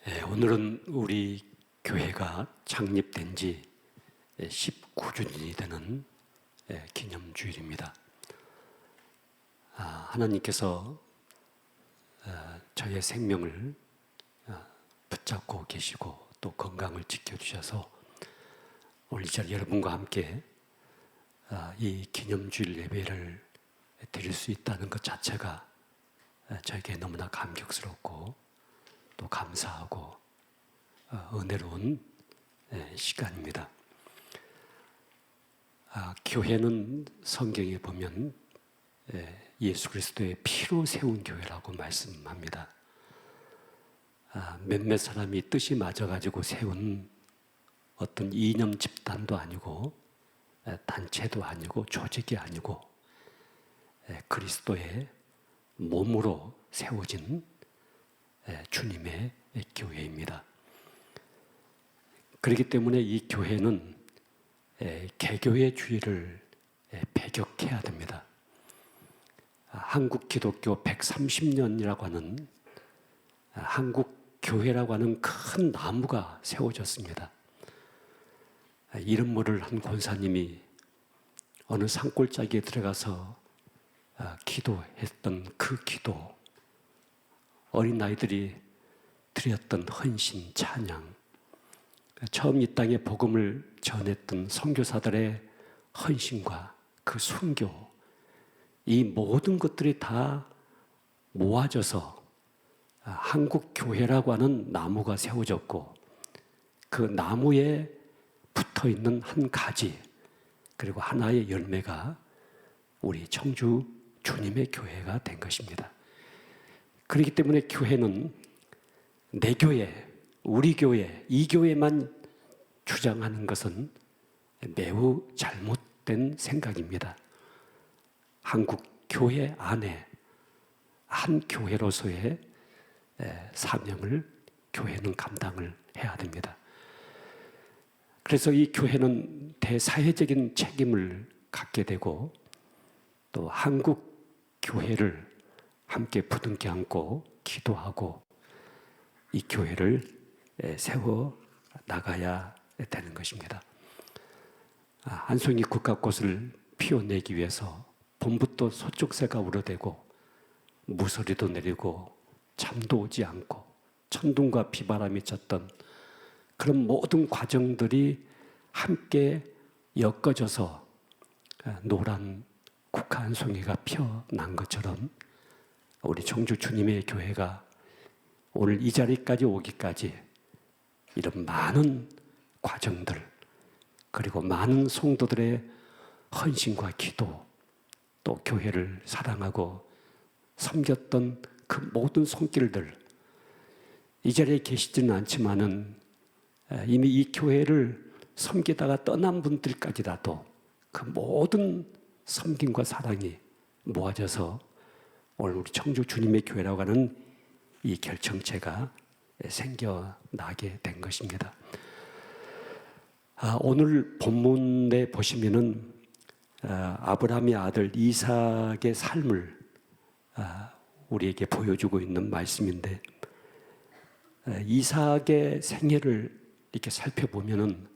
오늘은 우리 교회가 창립된 지 19주년이 되는 기념주일입니다. 하나님께서 저의 생명을 붙잡고 계시고 또 건강을 지켜주셔서 오늘 이 자리 여러분과 함께 이 기념주일 예배를 드릴 수 있다는 것 자체가 저에게 너무나 감격스럽고 또 감사하고 은혜로운 시간입니다. 교회는 성경에 보면 예수 그리스도의 피로 세운 교회라고 말씀합니다. 몇몇 사람이 뜻이 맞아가지고 세운 어떤 이념 집단도 아니고 단체도 아니고 조직이 아니고 그리스도의 몸으로 세워진 주님의 교회입니다. 그렇기 때문에 이 교회는 개교의 주의를 배격해야 됩니다. 한국 기독교 130년이라고 하는 한국 교회라고 하는 큰 나무가 세워졌습니다. 이름 모를 한 권사님이 어느 산골짜기에 들어가서 기도했던 그 기도, 어린아이들이 드렸던 헌신, 찬양, 처음 이 땅에 복음을 전했던 선교사들의 헌신과 그 순교, 이 모든 것들이 다 모아져서 한국 교회라고 하는 나무가 세워졌고 그 나무에 붙어있는 한 가지 그리고 하나의 열매가 우리 청주 주님의 교회가 된 것입니다. 그렇기 때문에 교회는 내 교회, 우리 교회, 이 교회만 주장하는 것은 매우 잘못된 생각입니다. 한국 교회 안에 한 교회로서의 사명을 교회는 감당을 해야 됩니다. 그래서 이 교회는 대사회적인 책임을 갖게 되고 또 한국 교회를 함께 부둥켜 안고 기도하고 이 교회를 세워 나가야 되는 것입니다. 한 송이 국화꽃을 피워내기 위해서 봄부터 소쩍새가 우러대고 무서리도 내리고 잠도 오지 않고 천둥과 비바람이 쳤던 그런 모든 과정들이 함께 엮어져서 노란 국화 한 송이가 피어난 것처럼 우리 청주 주님의 교회가 오늘 이 자리까지 오기까지 이런 많은 과정들 그리고 많은 성도들의 헌신과 기도 또 교회를 사랑하고 섬겼던 그 모든 손길들 이 자리에 계시지는 않지만은 이미 이 교회를 섬기다가 떠난 분들까지라도 그 모든 섬김과 사랑이 모아져서 오늘 우리 청주 주님의 교회라고 하는 이 결정체가 생겨나게 된 것입니다. 오늘 본문에 보시면은 아브라함의 아들 이삭의 삶을 우리에게 보여주고 있는 말씀인데 이삭의 생애를 이렇게 살펴보면은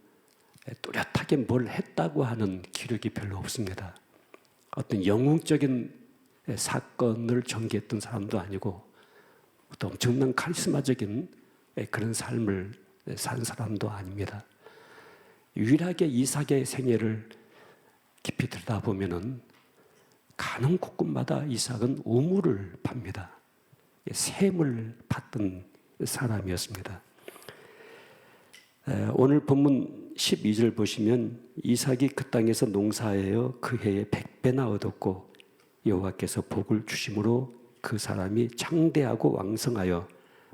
뚜렷하게 뭘 했다고 하는 기록이 별로 없습니다. 어떤 영웅적인 사건을 전개했던 사람도 아니고 또 엄청난 카리스마적인 그런 삶을 산 사람도 아닙니다. 유일하게 이삭의 생애를 깊이 들여다보면은 가는 곳곳마다 이삭은 우물을 팝니다. 샘을 팠던 사람이었습니다. 오늘 본문 12절 보시면 이삭이 그 땅에서 농사하여 그 해에 100배나 얻었고 여호와께서 복을 주심으로 그 사람이 창대하고 왕성하여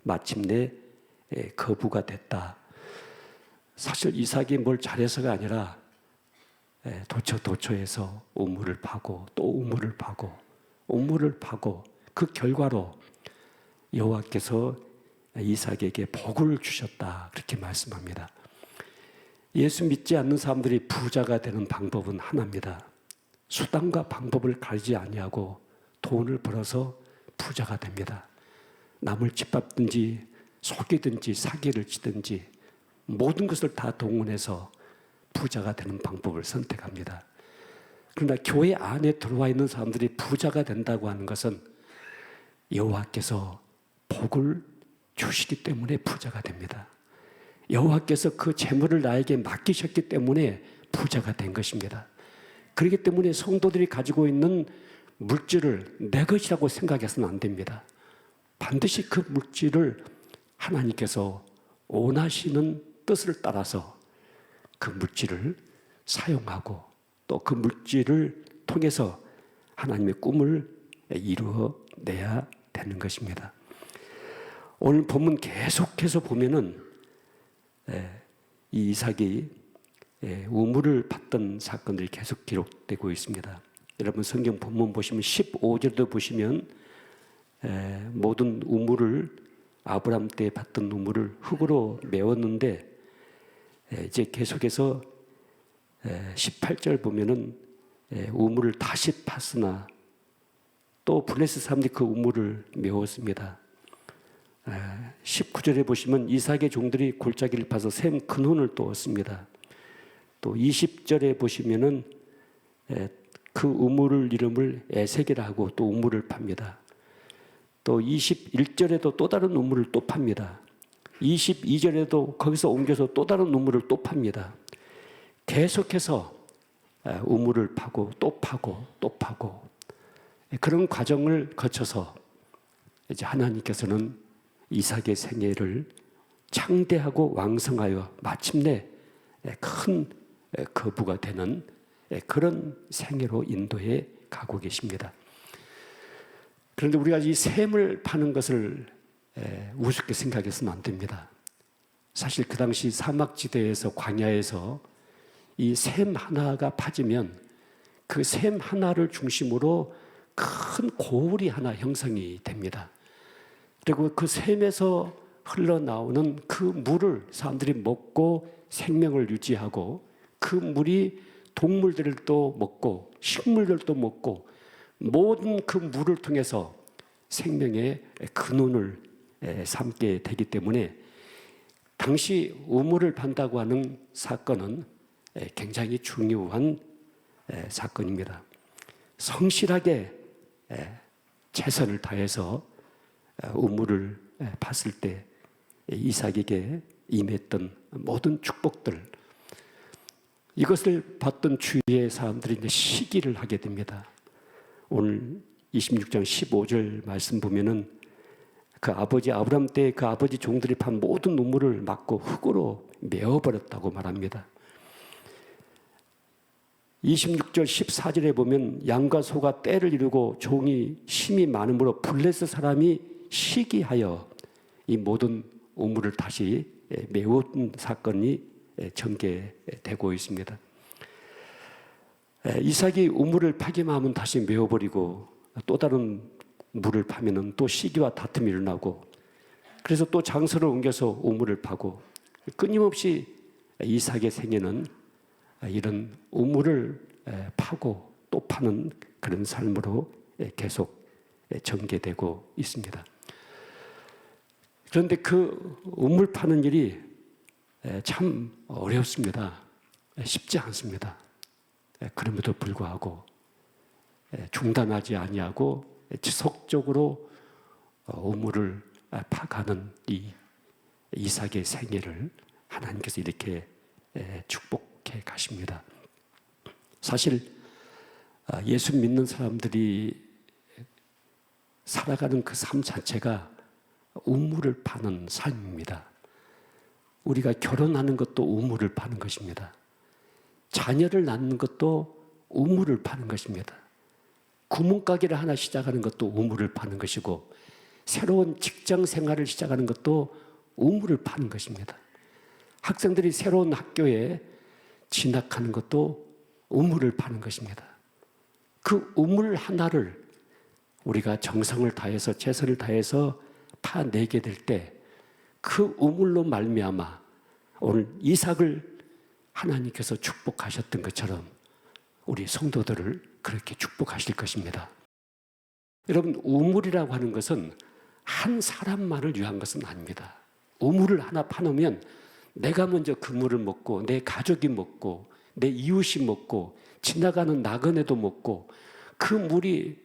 마침내 거부가 됐다. 사실 이삭이 뭘 잘해서가 아니라 도처도처에서 우물을 파고 또 우물을 파고 우물을 파고 그 결과로 여호와께서 이삭에게 복을 주셨다 그렇게 말씀합니다. 예수 믿지 않는 사람들이 부자가 되는 방법은 하나입니다. 수단과 방법을 가리지 아니하고 돈을 벌어서 부자가 됩니다. 남을 짓밟든지 속이든지 사기를 치든지 모든 것을 다 동원해서 부자가 되는 방법을 선택합니다. 그러나 교회 안에 들어와 있는 사람들이 부자가 된다고 하는 것은 여호와께서 복을 주시기 때문에 부자가 됩니다. 여호와께서 그 재물을 나에게 맡기셨기 때문에 부자가 된 것입니다. 그렇기 때문에 성도들이 가지고 있는 물질을 내 것이라고 생각해서는 안 됩니다. 반드시 그 물질을 하나님께서 원하시는 뜻을 따라서 그 물질을 사용하고 또 그 물질을 통해서 하나님의 꿈을 이루어내야 되는 것입니다. 오늘 본문 계속해서 보면은 이 이삭이 우물을 팠던 사건들이 계속 기록되고 있습니다. 여러분 성경 본문 보시면 15절도 보시면 모든 우물을 아브람 때 팠던 우물을 흙으로 메웠는데 이제 계속해서 18절 보면은 우물을 다시 팠으나 또 블레셋 사람들이 그 우물을 메웠습니다. 19절에 보시면 이삭의 종들이 골짜기를 파서 샘 근원을 또 얻습니다. 또 20절에 보시면은 그 우물을 이름을 에색이라 하고 또 우물을 팝니다. 또 21절에도 또 다른 우물을 또 팝니다. 22절에도 거기서 옮겨서 또 다른 우물을 또 팝니다. 계속해서 우물을 파고 또 파고 또 파고 그런 과정을 거쳐서 이제 하나님께서는 이삭의 생애를 창대하고 왕성하여 마침내 큰 거부가 되는 그런 생애로 인도해 가고 계십니다. 그런데 우리가 이 샘을 파는 것을 우습게 생각해서는 안 됩니다. 사실 그 당시 사막지대에서 광야에서 이 샘 하나가 파지면 그 샘 하나를 중심으로 큰 고울이 하나 형성이 됩니다. 그리고 그 샘에서 흘러나오는 그 물을 사람들이 먹고 생명을 유지하고 그 물이 동물들도 먹고 식물들도 먹고 모든 그 물을 통해서 생명의 근원을 삼게 되기 때문에 당시 우물을 판다고 하는 사건은 굉장히 중요한 사건입니다. 성실하게 최선을 다해서 우물을 팠을 때 이삭에게 임했던 모든 축복들, 이것을 봤던 주위의 사람들이 이제 시기를 하게 됩니다. 오늘 26장 15절 말씀 보면은 그 아버지 아브람 때 그 아버지 종들이 판 모든 우물을 막고 흙으로 메어버렸다고 말합니다. 26절 14절에 보면 양과 소가 떼를 이루고 종이 심이 많으므로 블레셋 사람이 시기하여 이 모든 우물을 다시 메운 사건이 전개되고 있습니다. 이삭이 우물을 파기만 하면 다시 메워버리고 또 다른 물을 파면은 또 시기와 다툼이 일어나고 그래서 또 장소를 옮겨서 우물을 파고 끊임없이 이삭의 생애는 이런 우물을 파고 또 파는 그런 삶으로 계속 전개되고 있습니다. 그런데 그 우물 파는 일이 참 어렵습니다. 쉽지 않습니다. 그럼에도 불구하고 중단하지 아니하고 지속적으로 우물을 파가는 이 이삭의 생애를 하나님께서 이렇게 축복해 가십니다. 사실 예수 믿는 사람들이 살아가는 그 삶 자체가 우물을 파는 삶입니다. 우리가 결혼하는 것도 우물을 파는 것입니다. 자녀를 낳는 것도 우물을 파는 것입니다. 구멍가게를 하나 시작하는 것도 우물을 파는 것이고 새로운 직장 생활을 시작하는 것도 우물을 파는 것입니다. 학생들이 새로운 학교에 진학하는 것도 우물을 파는 것입니다. 그 우물 하나를 우리가 정성을 다해서 최선을 다해서 파내게 될 때 그 우물로 말미암아 오늘 이삭을 하나님께서 축복하셨던 것처럼 우리 성도들을 그렇게 축복하실 것입니다. 여러분, 우물이라고 하는 것은 한 사람만을 위한 것은 아닙니다. 우물을 하나 파놓으면 내가 먼저 그 물을 먹고 내 가족이 먹고 내 이웃이 먹고 지나가는 나그네도 먹고 그 물이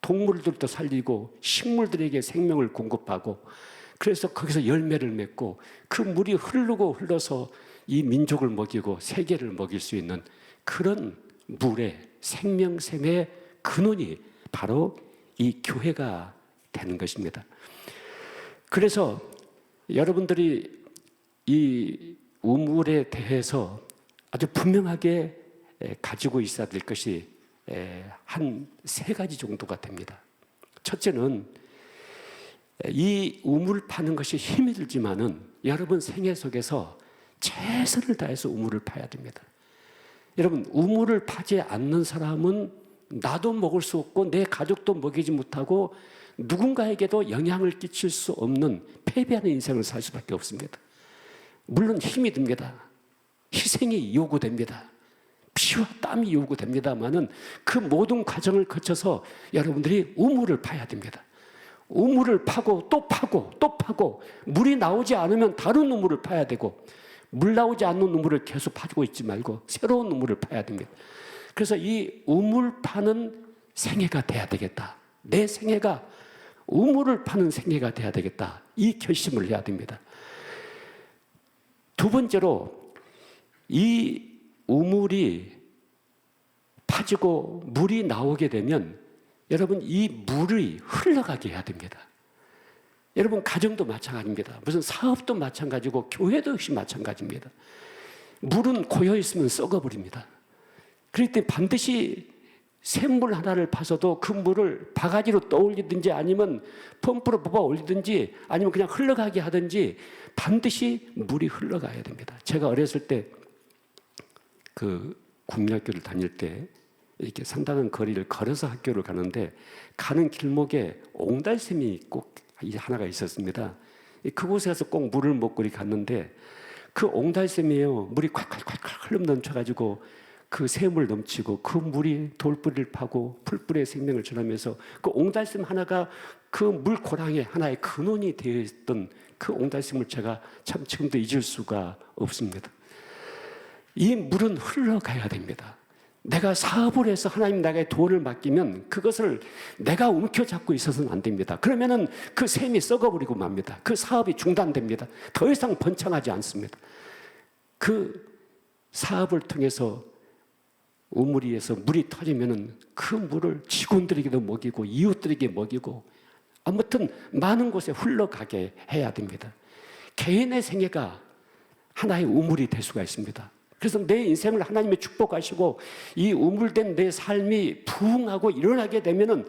동물들도 살리고 식물들에게 생명을 공급하고 그래서 거기서 열매를 맺고 그 물이 흘러서 이 민족을 먹이고 세계를 먹일 수 있는 그런 물의 생명샘의 근원이 바로 이 교회가 되는 것입니다. 그래서 여러분들이 이 우물에 대해서 아주 분명하게 가지고 있어야 될 것이 한 3가지 정도가 됩니다. 첫째는 이 우물 파는 것이 힘이 들지만은 여러분 생애 속에서 최선을 다해서 우물을 파야 됩니다. 여러분, 우물을 파지 않는 사람은 나도 먹을 수 없고 내 가족도 먹이지 못하고 누군가에게도 영향을 끼칠 수 없는 패배하는 인생을 살 수밖에 없습니다. 물론 힘이 듭니다. 희생이 요구됩니다. 피와 땀이 요구됩니다만은 그 모든 과정을 거쳐서 여러분들이 우물을 파야 됩니다. 우물을 파고 또 파고 또 파고 물이 나오지 않으면 다른 우물을 파야 되고 물 나오지 않는 우물을 계속 파고 있지 말고 새로운 우물을 파야 됩니다. 그래서 이 우물 파는 생애가 돼야 되겠다. 내 생애가 우물을 파는 생애가 돼야 되겠다. 이 결심을 해야 됩니다. 두 번째로 이 우물이 파지고 물이 나오게 되면 여러분 이 물이 흘러가게 해야 됩니다. 여러분 가정도 마찬가지입니다. 무슨 사업도 마찬가지고 교회도 역시 마찬가지입니다. 물은 고여 있으면 썩어버립니다. 그렇기 때문에 반드시 샘물 하나를 파서도 그 물을 바가지로 떠올리든지 아니면 펌프로 뽑아 올리든지 아니면 그냥 흘러가게 하든지 반드시 물이 흘러가야 됩니다. 제가 어렸을 때 그 국민학교를 다닐 때 이렇게 상당한 거리를 걸어서 학교를 가는데 가는 길목에 옹달샘이 꼭 하나가 있었습니다. 그곳에 가서 꼭 물을 먹고 갔는데 그 옹달샘이에요. 물이 콸콸콸콸 흘러 넘쳐가지고 그 샘을 넘치고 그 물이 돌뿌리를 파고 풀뿌리의 생명을 전하면서 그 옹달샘 하나가 그 물고랑의 하나의 근원이 되어 있던 그 옹달샘을 제가 참 지금도 잊을 수가 없습니다. 이 물은 흘러가야 됩니다. 내가 사업을 해서 하나님 나라에 돈을 맡기면 그것을 내가 움켜잡고 있어서는 안 됩니다. 그러면은 그 샘이 썩어버리고 맙니다. 그 사업이 중단됩니다. 더 이상 번창하지 않습니다. 그 사업을 통해서 우물이에서 물이 터지면은 그 물을 직원들에게도 먹이고 이웃들에게 먹이고 아무튼 많은 곳에 흘러가게 해야 됩니다. 개인의 생애가 하나의 우물이 될 수가 있습니다. 그래서 내 인생을 하나님의 축복하시고 이 우물된 내 삶이 부흥하고 일어나게 되면은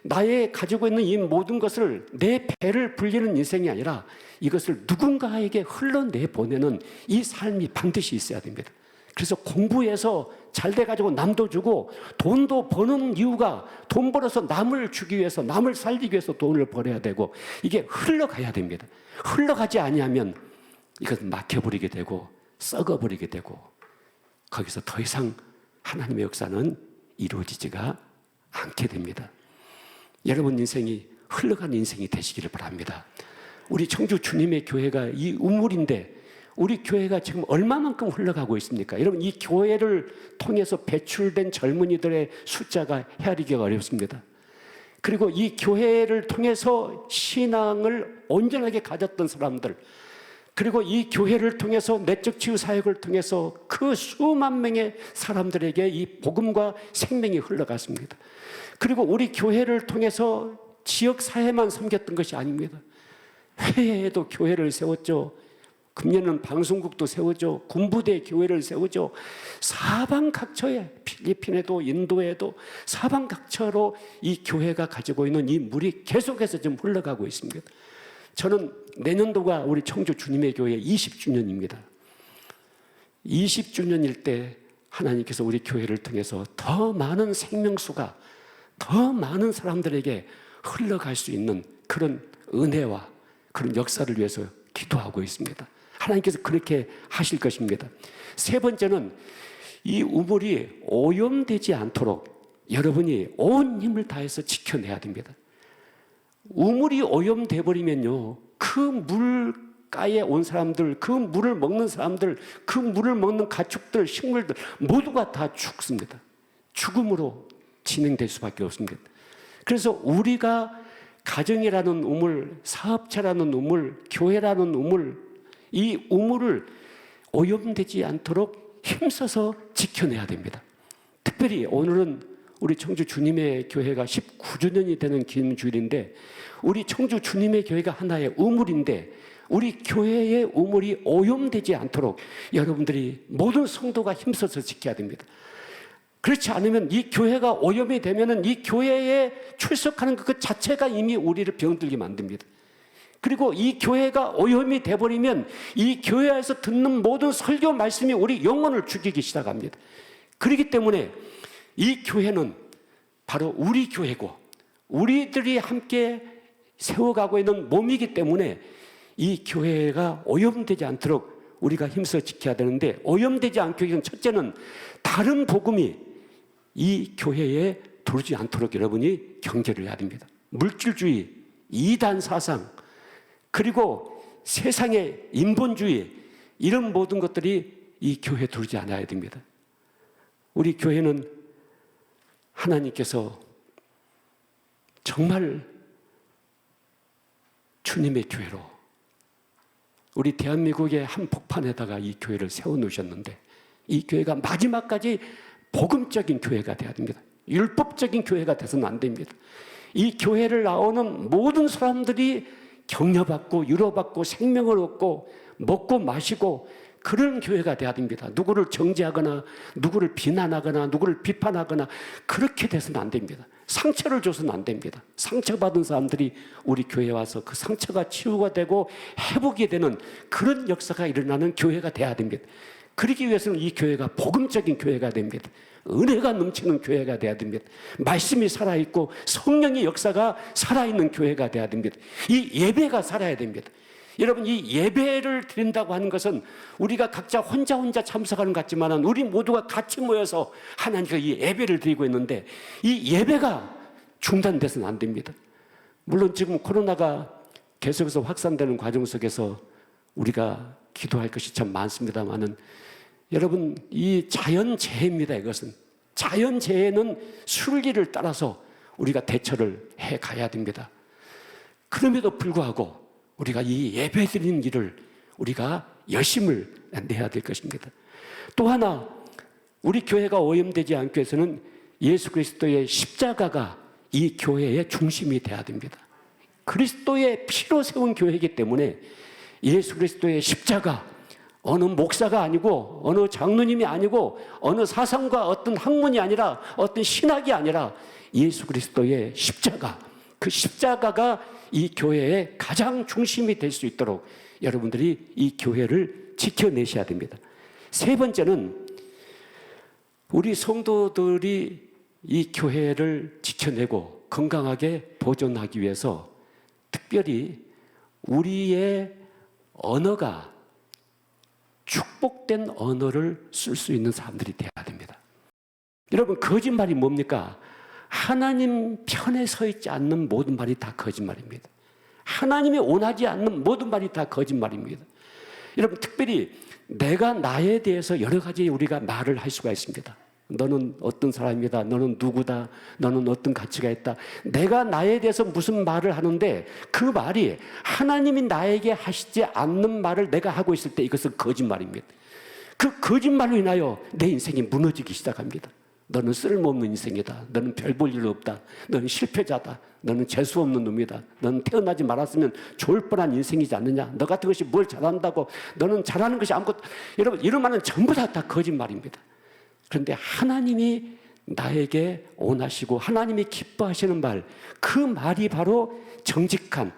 나의 가지고 있는 이 모든 것을 내 배를 불리는 인생이 아니라 이것을 누군가에게 흘러내보내는 이 삶이 반드시 있어야 됩니다. 그래서 공부해서 잘 돼가지고 남도 주고 돈도 버는 이유가 돈 벌어서 남을 주기 위해서 남을 살리기 위해서 돈을 벌어야 되고 이게 흘러가야 됩니다. 흘러가지 아니하면 이것은 막혀버리게 되고 썩어버리게 되고 거기서 더 이상 하나님의 역사는 이루어지지가 않게 됩니다. 여러분 인생이 흘러가는 인생이 되시기를 바랍니다. 우리 청주 주님의 교회가 이 우물인데 우리 교회가 지금 얼마만큼 흘러가고 있습니까? 여러분 이 교회를 통해서 배출된 젊은이들의 숫자가 헤아리기가 어렵습니다. 그리고 이 교회를 통해서 신앙을 온전하게 가졌던 사람들 그리고 이 교회를 통해서 내적 치유 사역을 통해서 그 수만 명의 사람들에게 이 복음과 생명이 흘러갔습니다. 그리고 우리 교회를 통해서 지역 사회만 섬겼던 것이 아닙니다. 회에도 교회를 세웠죠. 금년은 방송국도 세우죠. 군부대 교회를 세우죠. 사방 각처에 필리핀에도 인도에도 사방 각처로 이 교회가 가지고 있는 이 물이 계속해서 좀 흘러가고 있습니다. 저는 내년도가 우리 청주 주님의 교회 20주년입니다. 20주년일 때 하나님께서 우리 교회를 통해서 더 많은 생명수가 더 많은 사람들에게 흘러갈 수 있는 그런 은혜와 그런 역사를 위해서 기도하고 있습니다. 하나님께서 그렇게 하실 것입니다. 세 번째는 이 우물이 오염되지 않도록 여러분이 온 힘을 다해서 지켜내야 됩니다. 우물이 오염돼 버리면요, 그 물 가까이에 온 사람들, 그 물을 먹는 사람들, 그 물을 먹는 가축들, 식물들 모두가 다 죽습니다. 죽음으로 진행될 수밖에 없습니다. 그래서 우리가 가정이라는 우물, 사업체라는 우물, 교회라는 우물, 이 우물을 오염되지 않도록 힘써서 지켜내야 됩니다. 특별히 오늘은 우리 청주 주님의 교회가 19주년이 되는 기념주일인데, 우리 청주 주님의 교회가 하나의 우물인데 우리 교회의 우물이 오염되지 않도록 여러분들이 모든 성도가 힘써서 지켜야 됩니다. 그렇지 않으면 이 교회가 오염이 되면은 이 교회에 출석하는 것 자체가 이미 우리를 병들게 만듭니다. 그리고 이 교회가 오염이 돼버리면 이 교회에서 듣는 모든 설교 말씀이 우리 영혼을 죽이기 시작합니다. 그렇기 때문에 이 교회는 바로 우리 교회고 우리들이 함께 세워가고 있는 몸이기 때문에 이 교회가 오염되지 않도록 우리가 힘써 지켜야 되는데, 오염되지 않기 위해서는 첫째는 다른 복음이 이 교회에 들어오지 않도록 여러분이 경계를 해야 됩니다. 물질주의, 이단 사상, 그리고 세상의 인본주의, 이런 모든 것들이 이 교회에 들어오지 않아야 됩니다. 우리 교회는 하나님께서 정말 주님의 교회로 우리 대한민국의 한 복판에다가 이 교회를 세워놓으셨는데, 이 교회가 마지막까지 복음적인 교회가 돼야 됩니다. 율법적인 교회가 돼서는 안 됩니다. 이 교회를 나오는 모든 사람들이 격려받고 위로받고 생명을 얻고 먹고 마시고 그런 교회가 돼야 됩니다. 누구를 정죄하거나 누구를 비난하거나 누구를 비판하거나 그렇게 돼서는 안 됩니다. 상처를 줘서는 안 됩니다. 상처받은 사람들이 우리 교회에 와서 그 상처가 치유가 되고 회복이 되는 그런 역사가 일어나는 교회가 돼야 됩니다. 그러기 위해서는 이 교회가 복음적인 교회가 됩니다. 은혜가 넘치는 교회가 돼야 됩니다. 말씀이 살아있고 성령의 역사가 살아있는 교회가 돼야 됩니다. 이 예배가 살아야 됩니다. 여러분, 이 예배를 드린다고 하는 것은 우리가 각자 혼자 참석하는 것 같지만 우리 모두가 같이 모여서 하나님께 이 예배를 드리고 있는데, 이 예배가 중단돼서는 안 됩니다. 물론 지금 코로나가 계속해서 확산되는 과정 속에서 우리가 기도할 것이 참 많습니다만은, 여러분, 이 자연재해입니다. 이것은 자연재해는 순리를 따라서 우리가 대처를 해 가야 됩니다. 그럼에도 불구하고 우리가 이 예배 드리는 일을 우리가 열심을 내야 될 것입니다. 또 하나, 우리 교회가 오염되지 않기 위해서는 예수 그리스도의 십자가가 이 교회의 중심이 돼야 됩니다. 그리스도의 피로 세운 교회이기 때문에 예수 그리스도의 십자가, 어느 목사가 아니고 어느 장로님이 아니고 어느 사상과 어떤 학문이 아니라 어떤 신학이 아니라 예수 그리스도의 십자가, 그 십자가가 이 교회의 가장 중심이 될 수 있도록 여러분들이 이 교회를 지켜내셔야 됩니다. 세 번째는 우리 성도들이 이 교회를 지켜내고 건강하게 보존하기 위해서 특별히 우리의 언어가 축복된 언어를 쓸 수 있는 사람들이 되어야 됩니다. 여러분, 거짓말이 뭡니까? 하나님 편에 서 있지 않는 모든 말이 다 거짓말입니다. 하나님이 원하지 않는 모든 말이 다 거짓말입니다. 여러분, 특별히 내가 나에 대해서 여러 가지 우리가 말을 할 수가 있습니다. 너는 어떤 사람이다, 너는 누구다, 너는 어떤 가치가 있다. 내가 나에 대해서 무슨 말을 하는데 그 말이 하나님이 나에게 하시지 않는 말을 내가 하고 있을 때 이것은 거짓말입니다. 그 거짓말로 인하여 내 인생이 무너지기 시작합니다. 너는 쓸모없는 인생이다. 너는 별 볼 일 없다. 너는 실패자다. 너는 재수없는 놈이다. 너는 태어나지 말았으면 좋을 뻔한 인생이지 않느냐. 너 같은 것이 뭘 잘한다고. 너는 잘하는 것이 아무것도. 여러분, 이런 말은 전부 다 거짓말입니다. 그런데 하나님이 나에게 원하시고 하나님이 기뻐하시는 말, 그 말이 바로 정직한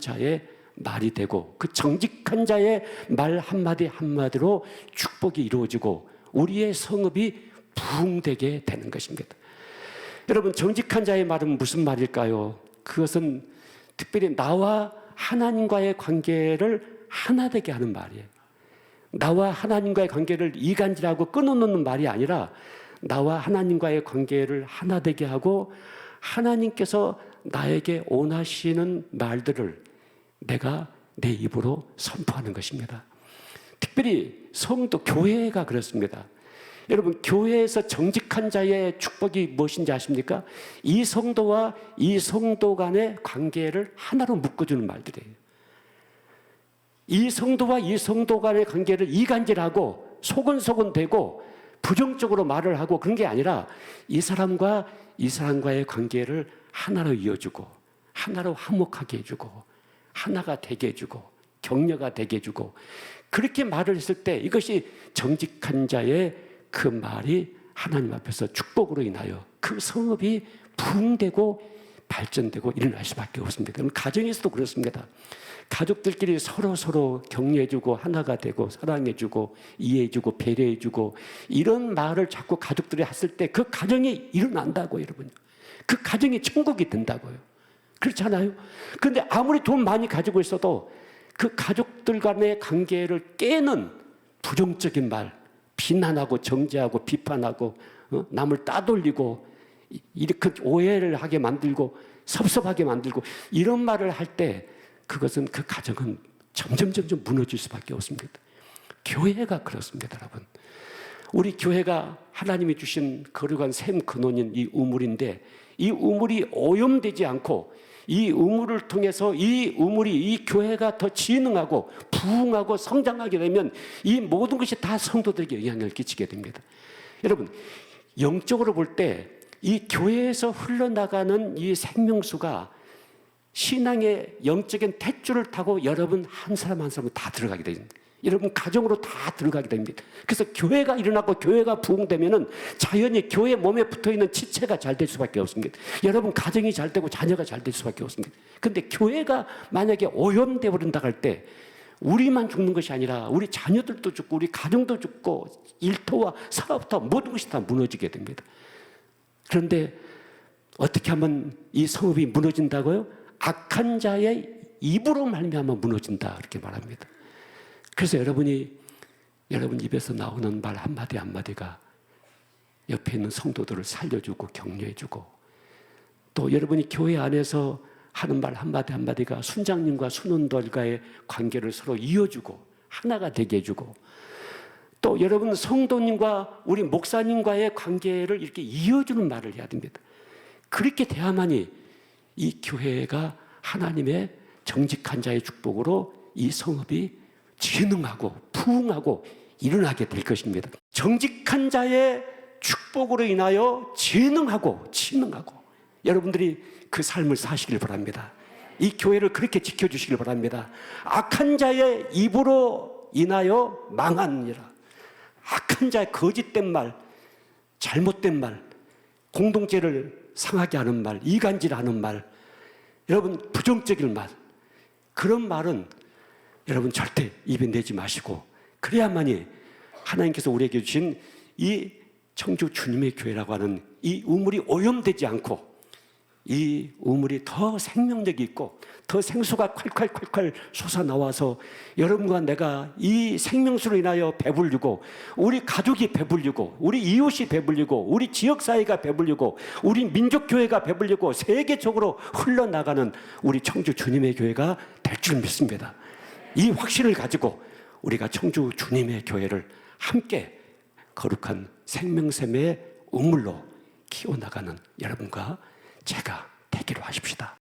자의 말이 되고, 그 정직한 자의 말 한마디 한마디로 축복이 이루어지고 우리의 성읍이 부흥되게 되는 것입니다. 여러분, 정직한 자의 말은 무슨 말일까요? 그것은 특별히 나와 하나님과의 관계를 하나 되게 하는 말이에요. 나와 하나님과의 관계를 이간질하고 끊어놓는 말이 아니라 나와 하나님과의 관계를 하나 되게 하고 하나님께서 나에게 원하시는 말들을 내가 내 입으로 선포하는 것입니다. 특별히 성도, 교회가 그렇습니다. 여러분, 교회에서 정직한 자의 축복이 무엇인지 아십니까? 이 성도와 이 성도 간의 관계를 하나로 묶어주는 말들이에요. 이 성도와 이 성도 간의 관계를 이간질하고 소근소근 대고 부정적으로 말을 하고 그런 게 아니라 이 사람과 이 사람과의 관계를 하나로 이어주고 하나로 화목하게 해주고 하나가 되게 해주고 격려가 되게 해주고 그렇게 말을 했을 때 이것이 정직한 자의 그 말이 하나님 앞에서 축복으로 인하여 그 성읍이 부흥되고 발전되고 일어날 수밖에 없습니다. 가정에서도 그렇습니다. 가족들끼리 서로 격려해주고 하나가 되고 사랑해주고 이해해주고 배려해주고 이런 말을 자꾸 가족들이 했을 때 그 가정이 일어난다고요, 여러분. 그 가정이 천국이 된다고요. 그렇잖아요. 그런데 아무리 돈 많이 가지고 있어도 그 가족들 간의 관계를 깨는 부정적인 말, 비난하고 정죄하고 비판하고 남을 따돌리고 이렇게 오해를 하게 만들고 섭섭하게 만들고 이런 말을 할 때 그것은 그 가정은 점점 무너질 수밖에 없습니다. 교회가 그렇습니다, 여러분. 우리 교회가 하나님이 주신 거룩한 샘 근원인 이 우물인데 이 우물이 오염되지 않고 이 우물을 통해서 이 우물이 이 교회가 더 진흥하고 부흥하고 성장하게 되면 이 모든 것이 다 성도들에게 영향을 끼치게 됩니다. 여러분, 영적으로 볼 때 이 교회에서 흘러나가는 이 생명수가 신앙의 영적인 탯줄을 타고 여러분 한 사람 한 사람은 다 들어가게 됩니다. 여러분 가정으로 다 들어가게 됩니다. 그래서 교회가 일어나고 교회가 부흥되면은 자연히 교회 몸에 붙어있는 지체가 잘 될 수밖에 없습니다. 여러분 가정이 잘 되고 자녀가 잘 될 수밖에 없습니다. 그런데 교회가 만약에 오염되어 버린다 할 때 우리만 죽는 것이 아니라 우리 자녀들도 죽고 우리 가정도 죽고 일터와 사업터 모든 것이 다 무너지게 됩니다. 그런데 어떻게 하면 이 성읍이 무너진다고요? 악한 자의 입으로 말미암아 무너진다 이렇게 말합니다. 그래서 여러분 입에서 나오는 말 한마디 한마디가 옆에 있는 성도들을 살려주고 격려해주고 또 여러분이 교회 안에서 하는 말 한마디 한마디가 순장님과 순원들과의 관계를 서로 이어주고 하나가 되게 해주고 또 여러분 성도님과 우리 목사님과의 관계를 이렇게 이어주는 말을 해야 됩니다. 그렇게 돼야만이 이 교회가 하나님의 정직한 자의 축복으로 이 성읍이 진흥하고 부흥하고 일어나게 될 것입니다. 정직한 자의 축복으로 인하여 진흥하고 여러분들이 그 삶을 사시길 바랍니다. 이 교회를 그렇게 지켜주시길 바랍니다. 악한 자의 입으로 인하여 망하니라. 악한 자의 거짓된 말, 잘못된 말, 공동체를 상하게 하는 말, 이간질하는 말, 여러분 부정적인 말, 그런 말은 여러분 절대 입에 내지 마시고 그래야만이 하나님께서 우리에게 주신 이 청주 주님의 교회라고 하는 이 우물이 오염되지 않고 이 우물이 더 생명력이 있고 더 생수가 콸콸콸콸 솟아나와서 여러분과 내가 이 생명수로 인하여 배불리고 우리 가족이 배불리고 우리 이웃이 배불리고 우리 지역사회가 배불리고 우리 민족교회가 배불리고 세계적으로 흘러나가는 우리 청주 주님의 교회가 될 줄 믿습니다. 이 확신을 가지고 우리가 청주 주님의 교회를 함께 거룩한 생명샘의 우물로 키워나가는 여러분과 제가 되기로 하십시다.